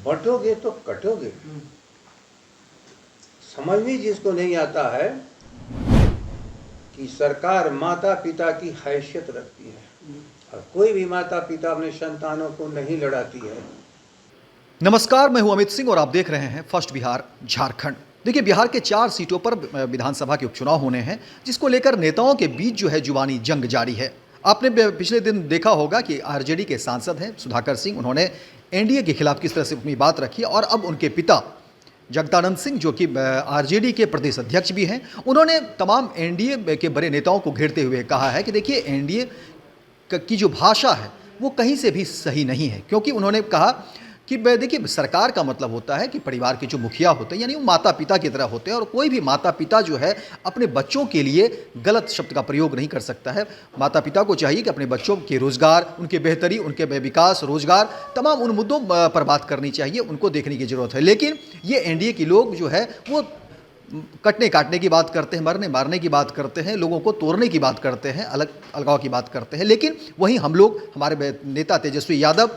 बंटोगे तो कटोगे। समझ में जिसको नहीं आता है कि सरकार माता पिता की हैसियत रखती है और कोई भी माता पिता अपने संतानों को नहीं लड़ाती है। नमस्कार, मैं हूं अमित सिंह और आप देख रहे हैं फर्स्ट बिहार झारखंड। देखिए, बिहार के 4 सीटों पर विधानसभा के उपचुनाव होने हैं, जिसको लेकर नेताओं के बीच जो है जुबानी जंग जारी है। आपने पिछले दिन देखा होगा कि आरजेडी के सांसद हैं सुधाकर सिंह, उन्होंने एनडीए के खिलाफ किस तरह से अपनी बात रखी और अब उनके पिता जगदानंद सिंह, जो कि आरजेडी के प्रदेश अध्यक्ष भी हैं, उन्होंने तमाम एनडीए के बड़े नेताओं को घेरते हुए कहा है कि देखिए, एनडीए की जो भाषा है वो कहीं से भी सही नहीं है, क्योंकि उन्होंने कहा कि देखिए, सरकार का मतलब होता है कि परिवार के जो मुखिया होते हैं, यानी वो माता पिता की तरह होते हैं, और कोई भी माता पिता जो है अपने बच्चों के लिए गलत शब्द का प्रयोग नहीं कर सकता है। माता पिता को चाहिए कि अपने बच्चों के रोज़गार, उनके बेहतरी, उनके विकास, रोज़गार, तमाम उन मुद्दों पर बात करनी चाहिए, उनको देखने की ज़रूरत है। लेकिन ये एनडीए के लोग जो है वो कटने काटने की बात करते हैं, मरने मारने की बात करते हैं, लोगों को तोड़ने की बात करते हैं, अलग अलगाव की बात करते हैं। लेकिन वहीं हम लोग, हमारे नेता तेजस्वी यादव,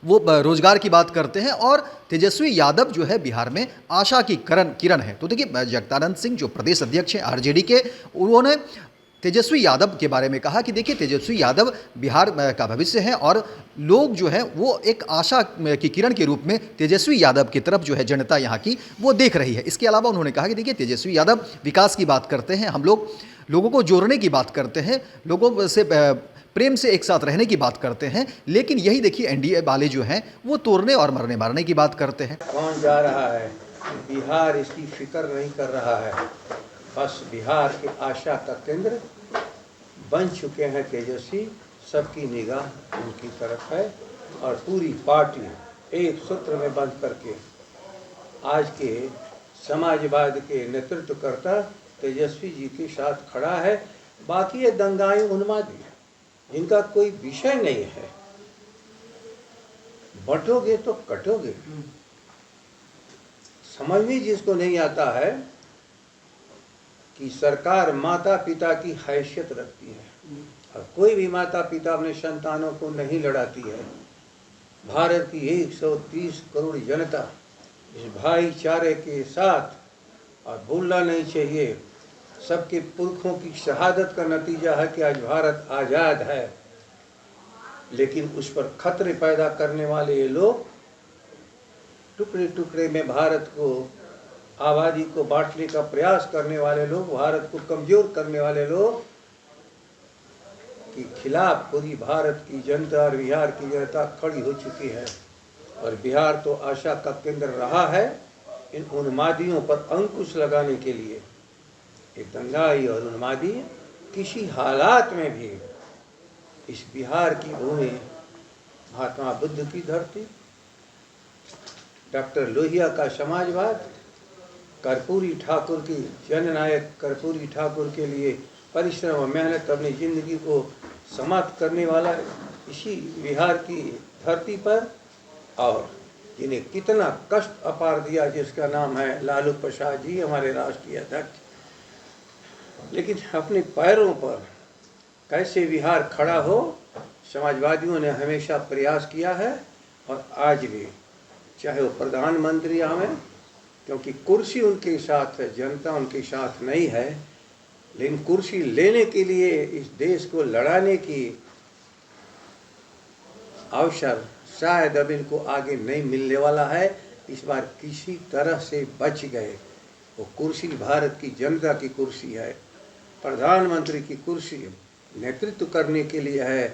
वो रोजगार की बात करते हैं, और तेजस्वी यादव जो है बिहार में आशा की किरण है। तो देखिए, जगदानंद सिंह जो प्रदेश अध्यक्ष हैं आरजेडी के, उन्होंने तेजस्वी यादव के बारे में कहा कि देखिए, तेजस्वी यादव बिहार का भविष्य है और लोग जो है वो एक आशा की किरण के रूप में तेजस्वी यादव की तरफ जो है जनता यहाँ की वो देख रही है। इसके अलावा उन्होंने कहा कि देखिए, तेजस्वी यादव विकास की बात करते हैं, हम लोग लोगों को जोड़ने की बात करते हैं, लोगों से प्रेम से एक साथ रहने की बात करते हैं, लेकिन यही देखिए एनडीए वाले जो हैं वो तोड़ने और मरने मारने की बात करते हैं। कौन जा रहा है, बिहार इसकी फिक्र नहीं कर रहा है। बस बिहार के आशा का केंद्र बन चुके हैं तेजस्वी, सबकी निगाह उनकी तरफ है और पूरी पार्टी एक सूत्र में बंध करके आज के समाजवाद के नेतृत्वकर्ता तेजस्वी जी के साथ खड़ा है। बाकी ये दंगाई उन्मादी जिनका कोई विषय नहीं है, बंटोगे तो कटोगे। समझ में जिसको नहीं आता है कि सरकार माता पिता की हैसियत रखती है और कोई भी माता पिता अपने संतानों को नहीं लड़ाती है। भारत की 130 करोड़ जनता इस भाईचारे के साथ, और भूलना नहीं चाहिए, सबके पुरखों की शहादत का नतीजा है कि आज भारत आज़ाद है। लेकिन उस पर खतरे पैदा करने वाले ये लोग, टुकड़े टुकड़े में भारत को, आबादी को बांटने का प्रयास करने वाले लोग, भारत को कमजोर करने वाले लोग के खिलाफ पूरी भारत की जनता और बिहार की जनता खड़ी हो चुकी है। और बिहार तो आशा का केंद्र रहा है इन उन्मादियों पर अंकुश लगाने के लिए। एक दंगाई और उन्मादी किसी हालात में भी इस बिहार की भूमि महात्मा बुद्ध की धरती, डॉक्टर लोहिया का समाजवाद, कर्पूरी ठाकुर की जननायक कर्पूरी ठाकुर के लिए परिश्रम और मेहनत अपनी जिंदगी को समाप्त करने वाला इसी बिहार की धरती पर, और जिन्हें कितना कष्ट अपार दिया, जिसका नाम है लालू प्रसाद जी, हमारे राष्ट्रीय अध्यक्ष। लेकिन अपने पैरों पर कैसे बिहार खड़ा हो, समाजवादियों ने हमेशा प्रयास किया है और आज भी, चाहे वो प्रधानमंत्री आवे, क्योंकि कुर्सी उनके साथ है, जनता उनके साथ नहीं है, लेकिन कुर्सी लेने के लिए इस देश को लड़ाने की अवसर शायद अब इनको आगे नहीं मिलने वाला है। इस बार किसी तरह से बच गए। वो कुर्सी भारत की जनता की कुर्सी है, प्रधानमंत्री की कुर्सी नेतृत्व करने के लिए है,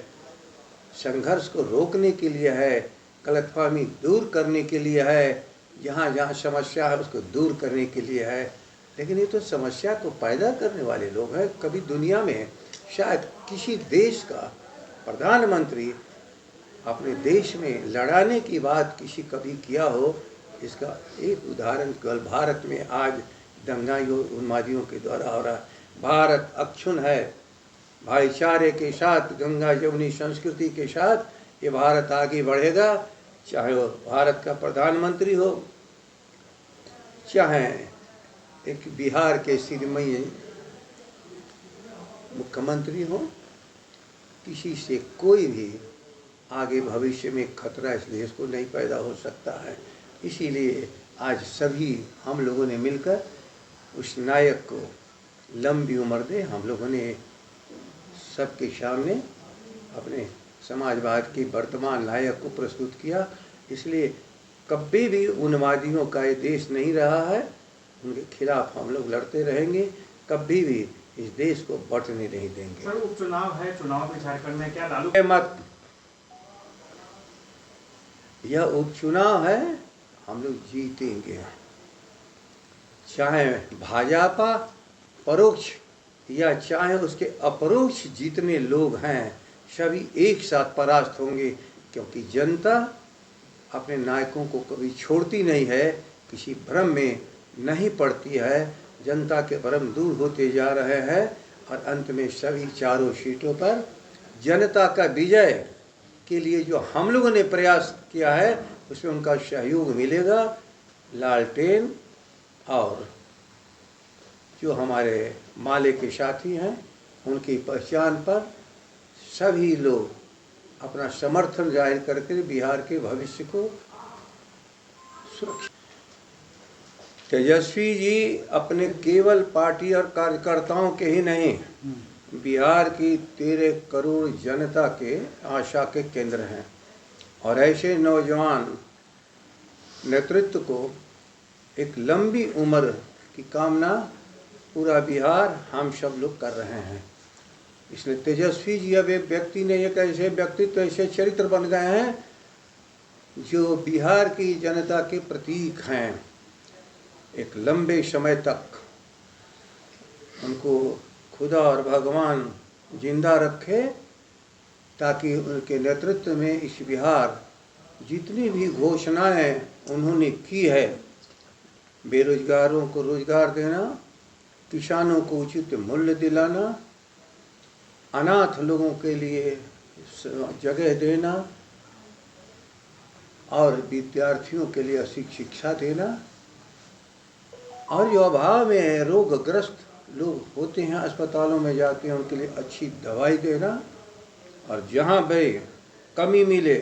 संघर्ष को रोकने के लिए है, गलतफहमी दूर करने के लिए है, जहाँ जहाँ समस्या है उसको दूर करने के लिए है। लेकिन ये तो समस्या को पैदा करने वाले लोग हैं। कभी दुनिया में शायद किसी देश का प्रधानमंत्री अपने देश में लड़ाने की बात किसी कभी किया हो, इसका एक उदाहरण केवल भारत में आज दंगाइयों उन्मादियों के द्वारा हो रहा है। भारत अक्षुण्ण है, भाईचारे के साथ, गंगा जमुनी संस्कृति के साथ ये भारत आगे बढ़ेगा। चाहे वो भारत का प्रधानमंत्री हो, चाहे एक बिहार के श्रीमयी मुख्यमंत्री हो, किसी से कोई भी आगे भविष्य में खतरा इस देश को नहीं पैदा हो सकता है। इसीलिए आज सभी हम लोगों ने मिलकर उस नायक को लंबी उम्र दे। हम लोगों ने सबके सामने अपने समाजवाद के वर्तमान नायक को प्रस्तुत किया। इसलिए कभी भी उन्मादियों का ये देश नहीं रहा है, उनके खिलाफ हम लोग लड़ते रहेंगे, कभी भी इस देश को बंटने नहीं देंगे। सर, उपचुनाव है, चुनाव में झारखंड में क्या लालू मत, यह उपचुनाव है, हम लोग जीतेंगे। चाहे भाजपा परोक्ष या चाहे उसके अपरोक्ष जितने लोग हैं, सभी एक साथ परास्त होंगे, क्योंकि जनता अपने नायकों को कभी छोड़ती नहीं है, किसी भ्रम में नहीं पड़ती है। जनता के भ्रम दूर होते जा रहे हैं और अंत में सभी चारों सीटों पर जनता का विजय के लिए जो हम लोगों ने प्रयास किया है, उसमें उनका सहयोग मिलेगा। लालटेन और जो हमारे माले के साथी हैं, उनकी पहचान पर सभी लोग अपना समर्थन जाहिर करके बिहार के भविष्य को सुरक्षित। तेजस्वी जी अपने केवल पार्टी और कार्यकर्ताओं के ही नहीं, बिहार की 13 करोड़ जनता के आशा के केंद्र हैं। और ऐसे नौजवान नेतृत्व को एक लंबी उम्र की कामना पूरा बिहार हम सब लोग कर रहे हैं। इसलिए तेजस्वी जी अब एक व्यक्ति ने, एक ऐसे व्यक्तित्व, ऐसे चरित्र बन गए हैं जो बिहार की जनता के प्रतीक हैं। एक लंबे समय तक उनको खुदा और भगवान जिंदा रखे, ताकि उनके नेतृत्व में इस बिहार जितनी भी घोषणाएं उन्होंने की है, बेरोजगारों को रोजगार देना, किसानों को उचित मूल्य दिलाना, अनाथ लोगों के लिए जगह देना और विद्यार्थियों के लिए अच्छी शिक्षा देना, और जो अभाव में रोगग्रस्त लोग होते हैं अस्पतालों में जाके उनके लिए अच्छी दवाई देना, और जहाँ भी कमी मिले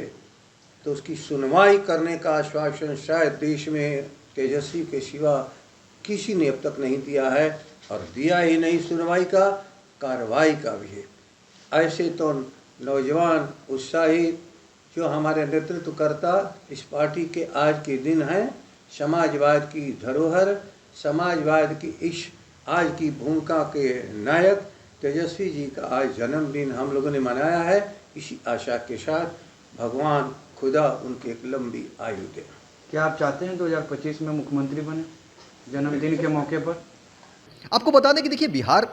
तो उसकी सुनवाई करने का आश्वासन शायद देश में तेजस्वी के सिवा किसी ने अब तक नहीं दिया है, और दिया ही नहीं सुनवाई का, कार्रवाई का भी है। ऐसे तो नौजवान उत्साही जो हमारे नेतृत्व करता इस पार्टी के आज के दिन हैं, समाजवाद की धरोहर, समाजवाद की इस आज की भूमिका के नायक तेजस्वी जी का आज जन्मदिन हम लोगों ने मनाया है। इसी आशा के साथ भगवान खुदा उनके एक लंबी आयु दे। क्या आप चाहते हैं 2025 में मुख्यमंत्री बने जन्मदिन के मौके पर? आपको बता दें कि देखिए, बिहार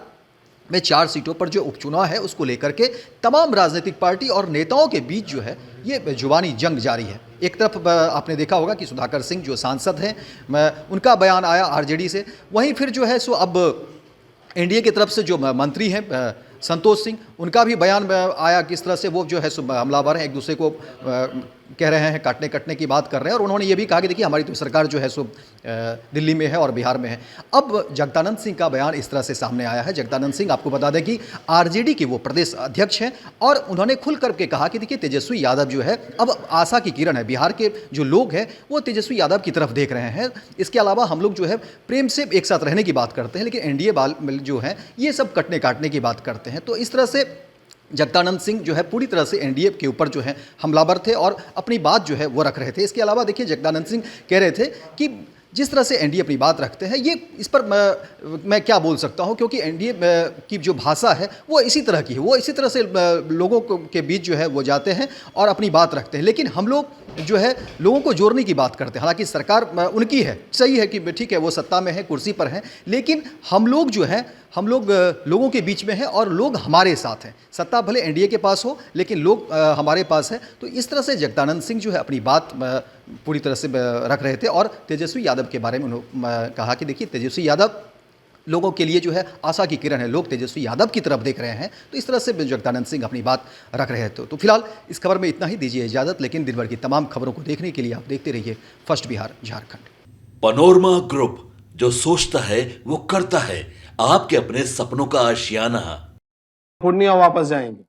में 4 सीटों पर जो उपचुनाव है उसको लेकर के तमाम राजनीतिक पार्टी और नेताओं के बीच जो है ये जुबानी जंग जारी है। एक तरफ आपने देखा होगा कि सुधाकर सिंह जो सांसद हैं, उनका बयान आया आरजेडी से, वहीं फिर जो है सो अब एनडीए की तरफ से जो मंत्री हैं संतोष सिंह, उनका भी बयान आया, किस तरह से वो जो है सो हमलावर हैं, एक दूसरे को कह रहे हैं, काटने कटने की बात कर रहे हैं। और उन्होंने ये भी कहा कि देखिए हमारी तो सरकार जो है सो दिल्ली में है और बिहार में है। अब जगदानंद सिंह का बयान इस तरह से सामने आया है। जगदानंद सिंह, आपको बता दें कि आरजेडी के वो प्रदेश अध्यक्ष हैं, और उन्होंने खुल करके कहा कि देखिए तेजस्वी यादव जो है अब आशा की किरण है। बिहार के जो लोग हैं वो तेजस्वी यादव की तरफ देख रहे हैं। इसके अलावा हम लोग जो है प्रेम से एक साथ रहने की बात करते हैं, लेकिन एनडीए जो है ये सब कटने काटने की बात करते हैं। तो इस तरह से जगदानंद सिंह जो है पूरी तरह से एनडीए के ऊपर जो है हमलावर थे और अपनी बात जो है वो रख रहे थे। इसके अलावा देखिए जगदानंद सिंह कह रहे थे कि जिस तरह से एनडीए अपनी बात रखते हैं, ये इस पर मैं क्या बोल सकता हूं, क्योंकि एनडीए की जो भाषा है वो इसी तरह की है। वो इसी तरह से लोगों के बीच जो है वो जाते हैं और अपनी बात रखते हैं, लेकिन हम लोग जो है लोगों को जोड़ने की बात करते हैं। हालांकि सरकार उनकी है, सही है कि ठीक है वो सत्ता में है, कुर्सी पर है, लेकिन हम लोग जो है हम लोग लोगों के बीच में हैं और लोग हमारे साथ हैं। सत्ता भले एनडीए के पास हो, लेकिन लोग हमारे पास है। तो इस तरह से जगदानंद सिंह जो है अपनी बात पूरी तरह से रख रहे थे। और तेजस्वी यादव के बारे में उन्होंने कहा कि देखिए तेजस्वी यादव लोगों के लिए जो है आशा की किरण है, लोग तेजस्वी यादव की तरफ देख रहे हैं। तो इस तरह से जगदानंद सिंह अपनी बात रख रहे थे। तो फिलहाल इस खबर में इतना ही, दीजिए इजाज़त। लेकिन दिन भर की तमाम खबरों को देखने के लिए आप देखते रहिए first Bihar Jharkhand. Panorama group, जो सोचता है वो करता है। आपके अपने सपनों का आशियाना। पूर्णिया वापस जाएंगे।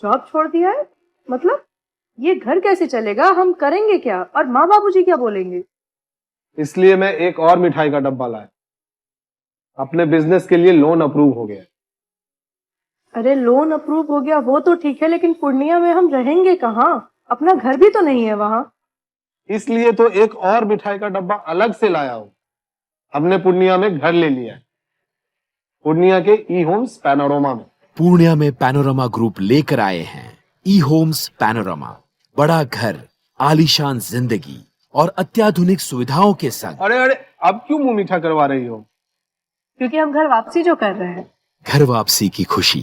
जॉब छोड़ दिया है? मतलब ये घर कैसे चलेगा, हम करेंगे क्या और माँ बाबूजी क्या बोलेंगे? इसलिए मैं एक और मिठाई का डब्बा लाया। अपने बिजनेस के लिए लोन अप्रूव हो गया। अरे लोन अप्रूव हो गया वो तो ठीक है, लेकिन पूर्णिया में हम रहेंगे कहाँ? अपना घर भी तो नहीं है वहाँ। इसलिए तो एक और मिठाई का डब्बा अलग से लाया हूं। हमने पूर्णिया में घर ले लिया है, पूर्णिया के ई होम्स पैनोरमा में। पूर्णिया में पैनोरमा ग्रुप लेकर आए हैं ई होम्स पैनोरमा। बड़ा घर, आलीशान जिंदगी और अत्याधुनिक सुविधाओं के संग। अरे अरे, अब क्यों मुंह मीठा करवा रही हो? क्योंकि हम घर वापसी जो कर रहे हैं। घर वापसी की खुशी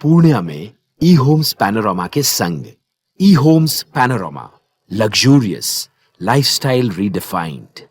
पूर्णिया में ई होम्स पैनोरमा के संग। E Homes Panorama, luxurious lifestyle redefined.